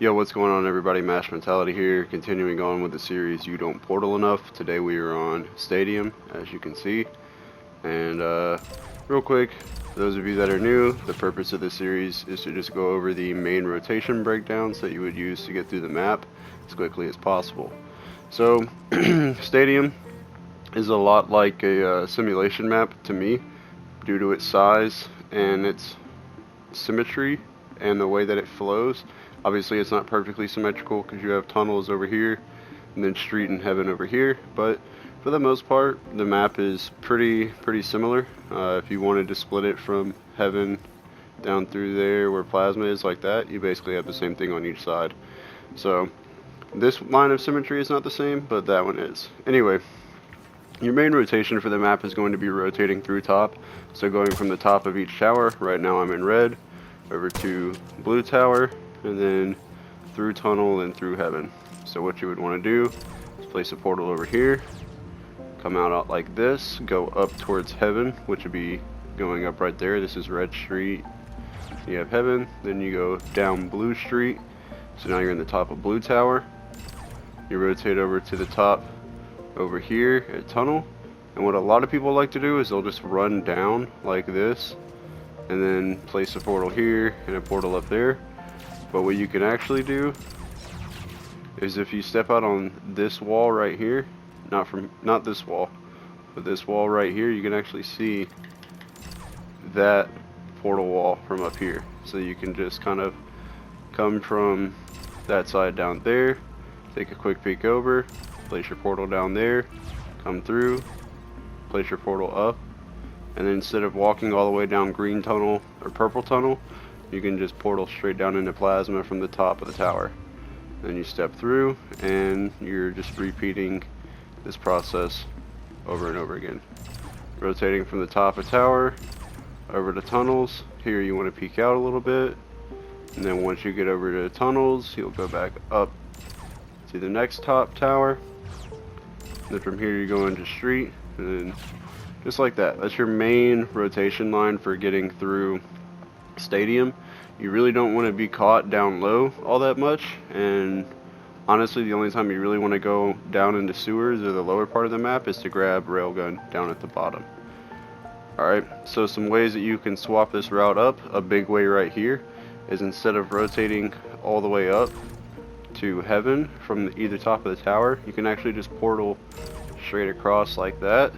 Yo, what's going on everybody? MashedMentality here, continuing on with the series You Don't Portal Enough. Today we are on Stadium, as you can see. And real quick, for those of you that are new, the purpose of this series is to just go over the main rotation breakdowns that you would use to get through the map as quickly as possible. So, Stadium is a lot like a simulation map to me, due to its size and its symmetry and the way that it flows. Obviously it's not perfectly symmetrical because you have tunnels over here and then street and heaven over here, but for the most part the map is pretty similar. If you wanted to split it from heaven down through there where plasma is like that, you basically have the same thing on each side. So this line of symmetry is not the same, but that one is. Anyway, your main rotation for the map is going to be rotating through top. So going from the top of each tower, right now I'm in red, over to blue tower, and then through tunnel and through heaven. So what you would want to do is place a portal over here, come out like this, go up towards heaven, which would be going up right there. This is red street, you have heaven, then you go down blue street, so now you're in the top of blue tower. You rotate over to the top over here at tunnel, and what a lot of people like to do is they'll just run down like this and then place a portal here and a portal up there. But what you can actually do is if you step out on this wall right here, not this wall, but this wall right here, you can actually see that portal wall from up here. So you can just kind of come from that side down there, take a quick peek over, place your portal down there, come through, place your portal up, and then instead of walking all the way down green tunnel or purple tunnel, you can just portal straight down into plasma from the top of the tower. Then you step through and you're just repeating this process over and over again. Rotating from the top of tower over to tunnels. Here you want to peek out a little bit, and then once you get over to tunnels, you'll go back up to the next top tower. Then from here you go into street, and then just like that. That's your main rotation line for getting through Stadium. You really don't want to be caught down low all that much, and honestly the only time you really want to go down into sewers or the lower part of the map is to grab railgun down at the bottom. Alright, so some ways that you can swap this route up. A big way right here is instead of rotating all the way up to heaven from either top of the tower, you can actually just portal straight across like that,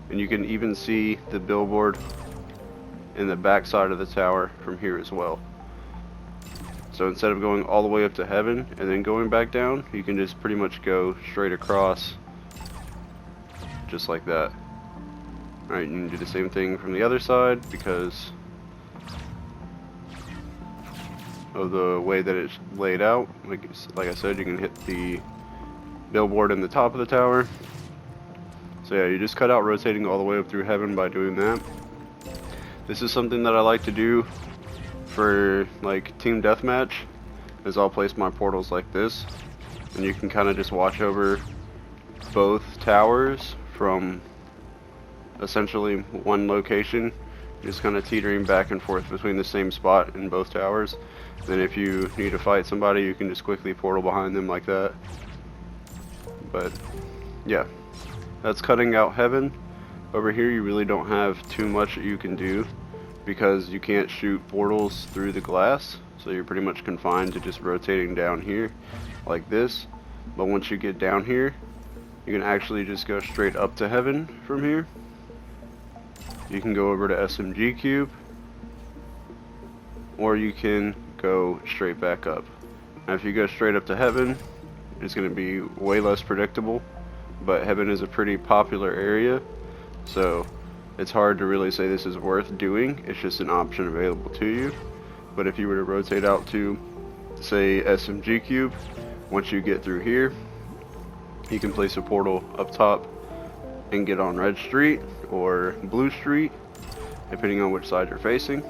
and you can even see the billboard in the back side of the tower from here as well. So instead of going all the way up to heaven and then going back down, you can just pretty much go straight across just like that. Alright, you can do the same thing from the other side because of the way that it's laid out. Like I said, you can hit the billboard in the top of the tower. So yeah, you just cut out rotating all the way up through heaven by doing that. This is something that I like to do for like team deathmatch, is I'll place my portals like this, and you can kind of just watch over both towers from essentially one location, just kind of teetering back and forth between the same spot in both towers. Then if you need to fight somebody, you can just quickly portal behind them like that. But yeah, that's cutting out heaven. Over here you really don't have too much that you can do because you can't shoot portals through the glass, so you're pretty much confined to just rotating down here like this. But once you get down here, you can actually just go straight up to heaven from here. You can go over to SMG cube, or you can go straight back up. Now if you go straight up to heaven, it's going to be way less predictable, but heaven is a pretty popular area, so it's hard to really say this is worth doing. It's just an option available to you. But if you were to rotate out to, say, SMG cube, once you get through here, you can place a portal up top and get on red street or blue street, depending on which side you're facing.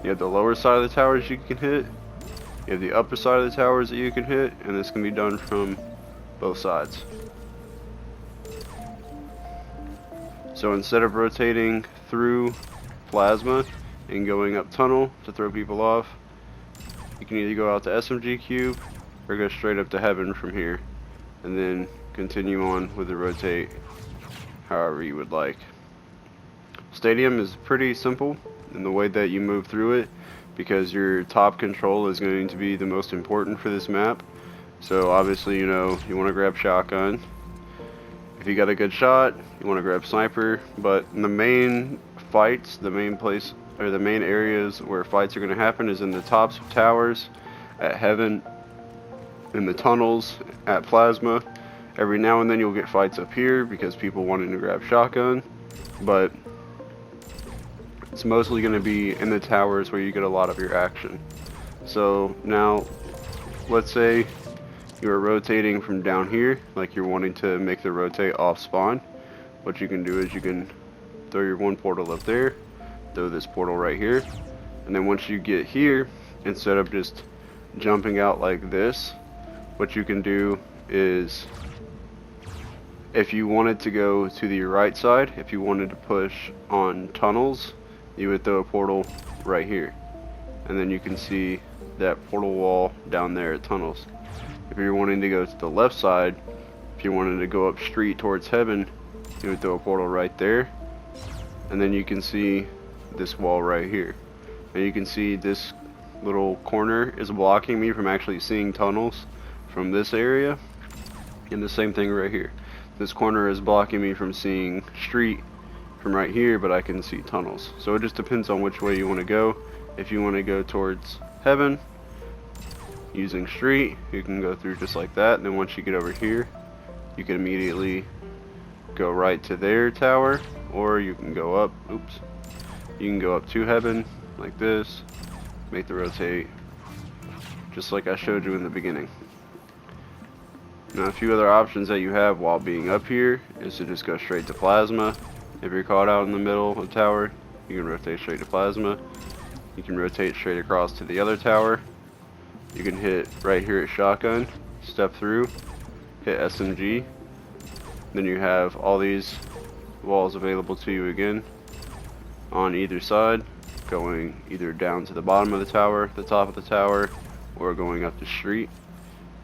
You have the lower side of the towers you can hit, you have the upper side of the towers that you can hit, and this can be done from both sides. So instead of rotating through plasma and going up tunnel to throw people off, you can either go out to SMG Cube or go straight up to heaven from here, and then continue on with the rotate however you would like. Stadium is pretty simple in the way that you move through it, because your top control is going to be the most important for this map. So obviously, you know, you want to grab shotgun. If you got a good shot, you want to grab sniper. But in the main fights, the main place or the main areas where fights are going to happen is in the tops of towers, at heaven, in the tunnels, at plasma. Every now and then you'll get fights up here because people wanting to grab shotgun, but it's mostly going to be in the towers where you get a lot of your action. So now, let's say you're rotating from down here, like you're wanting to make the rotate off spawn. What you can do is you can throw your one portal up there, throw this portal right here, and then once you get here, instead of just jumping out like this, what you can do is, if you wanted to go to the right side, if you wanted to push on tunnels, you would throw a portal right here, and then you can see that portal wall down there at tunnels. If you're wanting to go to the left side, if you wanted to go up street towards heaven, you would throw a portal right there, and then you can see this wall right here, and you can see this little corner is blocking me from actually seeing tunnels from this area, and the same thing right here. This corner is blocking me from seeing street from right here, but I can see tunnels. So it just depends on which way you want to go. If you want to go towards heaven using street, you can go through just like that, and then once you get over here, you can immediately go right to their tower, or you can go up, you can go up to heaven like this, make the rotate just like I showed you in the beginning. Now, a few other options that you have while being up here is to just go straight to plasma. If you're caught out in the middle of the tower, you can rotate straight to plasma. You can rotate straight across to the other tower. You can hit right here at shotgun, step through, hit SMG. Then you have all these walls available to you again on either side, going either down to the bottom of the tower, the top of the tower, or going up the street.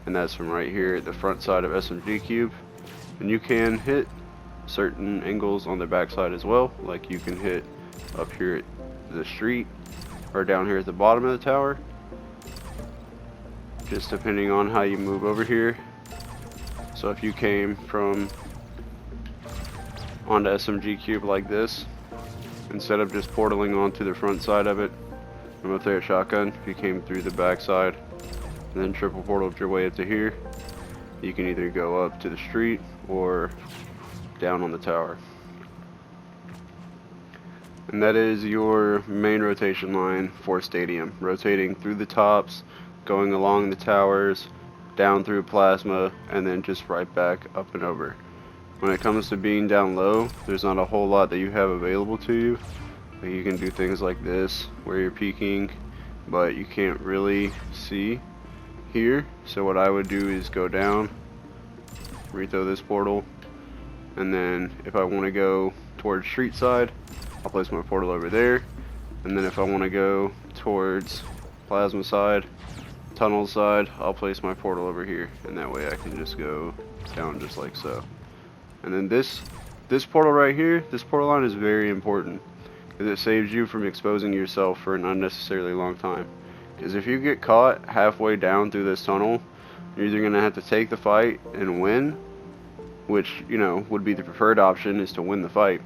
And that's from right here at the front side of SMG Cube. And you can hit certain angles on the back side as well, like you can hit up here at the street or down here at the bottom of the tower, just depending on how you move over here. So if you came from onto SMG Cube like this, instead of just portaling onto the front side of it from up there at shotgun, if you came through the back side and then triple portaled your way up to here, you can either go up to the street or down on the tower. And that is your main rotation line for Stadium, rotating through the tops, going along the towers, down through plasma, and then just right back up and over. When it comes to being down low, there's not a whole lot that you have available to you. You can do things like this where you're peeking, but you can't really see here. So what I would do is go down, rethrow this portal, and then if I want to go towards street side, I'll place my portal over there, and then if I want to go towards plasma side, tunnel side, I'll place my portal over here, and that way I can just go down just like so. And then this portal right here, this portal line is very important because it saves you from exposing yourself for an unnecessarily long time. Because if you get caught halfway down through this tunnel, you're either going to have to take the fight and win, which, you know, would be the preferred option, is to win the fight,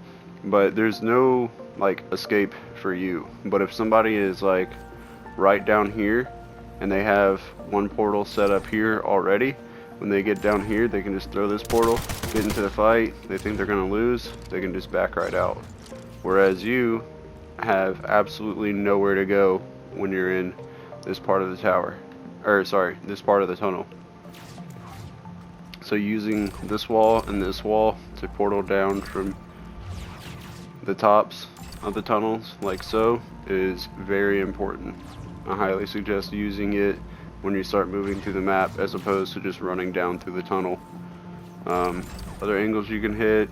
but there's no like escape for you. But if somebody is like right down here and they have one portal set up here already, when they get down here they can just throw this portal, get into the fight, they think they're gonna lose, they can just back right out. Whereas you have absolutely nowhere to go when you're in this part of the tower, or sorry, this part of the tunnel. So using this wall and this wall to portal down from the tops of the tunnels like so is very important. I highly suggest using it when you start moving through the map as opposed to just running down through the tunnel. Other angles you can hit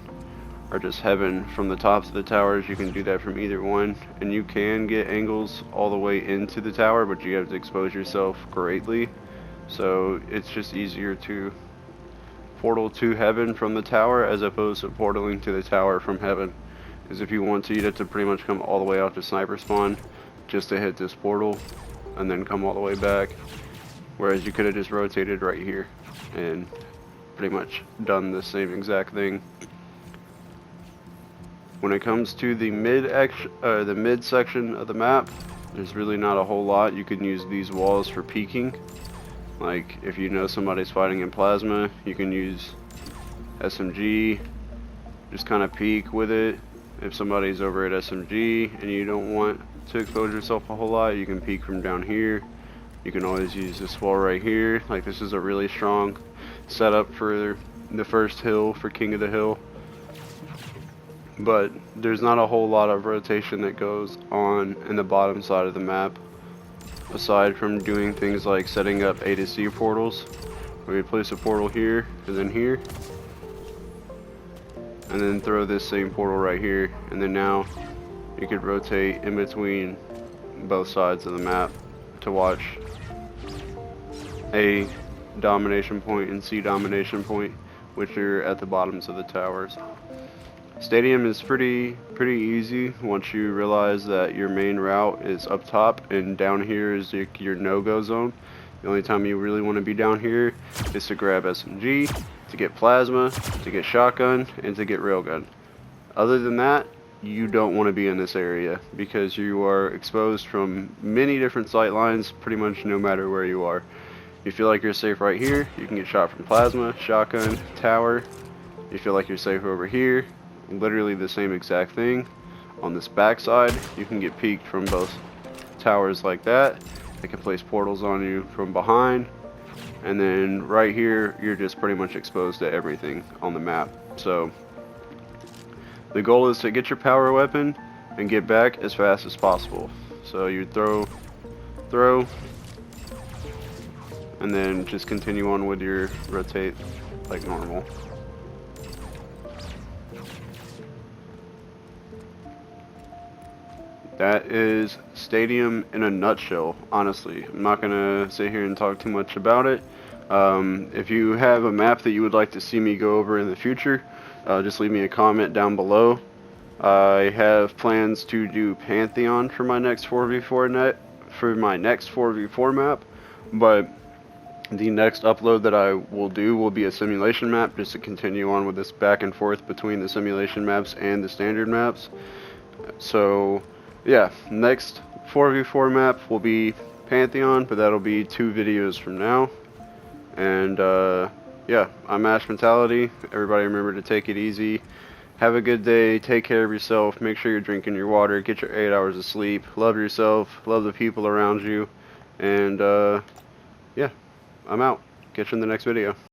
or just heaven from the tops of the towers. You can do that from either one, and you can get angles all the way into the tower, but you have to expose yourself greatly. So it's just easier to portal to heaven from the tower as opposed to portaling to the tower from heaven. Because if you want to, you'd have to pretty much come all the way out to sniper spawn just to hit this portal and then come all the way back, whereas you could have just rotated right here and pretty much done the same exact thing. When it comes to the mid section of the map, there's really not a whole lot. You can use these walls for peeking. Like if you know somebody's fighting in plasma, you can use SMG, just kind of peek with it. If somebody's over at SMG and you don't want to expose yourself a whole lot, you can peek from down here. You can always use this wall right here. Like this is a really strong setup for the first hill, for King of the Hill. But there's not a whole lot of rotation that goes on in the bottom side of the map, aside from doing things like setting up A to C portals, where you place a portal here and then here, and then throw this same portal right here, and then now you could rotate in between both sides of the map to watch A domination point and C domination point, which are at the bottoms of the towers. Stadium is pretty easy once you realize that your main route is up top and down here is your no-go zone. The only time you really want to be down here is to grab SMG, to get plasma, to get shotgun, and to get railgun. Other than that, you don't want to be in this area because you are exposed from many different sight lines pretty much no matter where you are. You feel like you're safe right here, you can get shot from plasma, shotgun, tower. You feel like you're safe over here, literally the same exact thing. On this back side, you can get peeked from both towers like that. They can place portals on you from behind, and then right here you're just pretty much exposed to everything on the map. So the goal is to get your power weapon and get back as fast as possible. So you throw, and then just continue on with your rotate like normal. That is Stadium in a nutshell, honestly. I'm not going to sit here and talk too much about it. If you have a map that you would like to see me go over in the future, just leave me a comment down below. I have plans to do Pantheon for my next 4v4 map, but the next upload that I will do will be a simulation map, just to continue on with this back and forth between the simulation maps and the standard maps. So yeah, next 4v4 map will be Pantheon, but that'll be 2 videos from now. And yeah, I'm MashedMentality. Everybody remember to take it easy. Have a good day. Take care of yourself. Make sure you're drinking your water. Get your 8 hours of sleep. Love yourself. Love the people around you. And yeah, I'm out. Catch you in the next video.